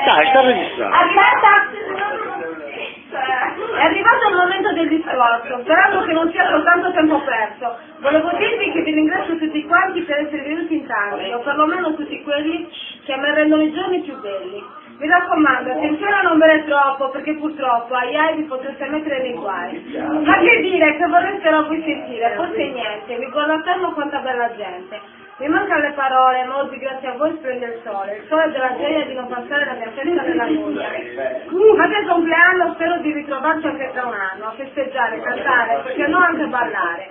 Dai, sta registrando. È arrivato il momento del discorso, sperando che non sia soltanto tempo perso. Volevo dirvi che vi ringrazio tutti quanti per essere venuti in tanti, o perlomeno tutti quelli che mi rendono i giorni più belli. Mi raccomando, attenzione a non bere troppo, perché purtroppo vi potreste mettere nei guai. Ma che dire, che vorreste voi sentire? Forse niente, mi guardo attorno quanta bella gente. Mi mancano le parole, ma oggi grazie a voi splende il sole della gioia di non passare la mia festa nella noia. Fate il compleanno, spero di ritrovarci anche tra un anno, a festeggiare, cantare, perché no anche ballare.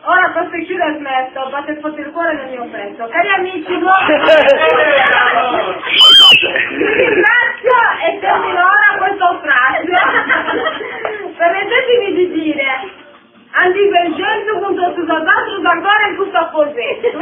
Ora questo è chiuso e smetto, batte forte il cuore nel mio petto. Cari amici, vi ringrazio e termino ora questo frasio. Permettetemi di dire... Antivergenza punto su Sabatro ancora in questo apposetto.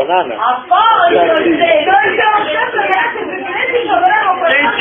Nana. A poi, noi siamo sempre ragazzi precedenti, troveremo quella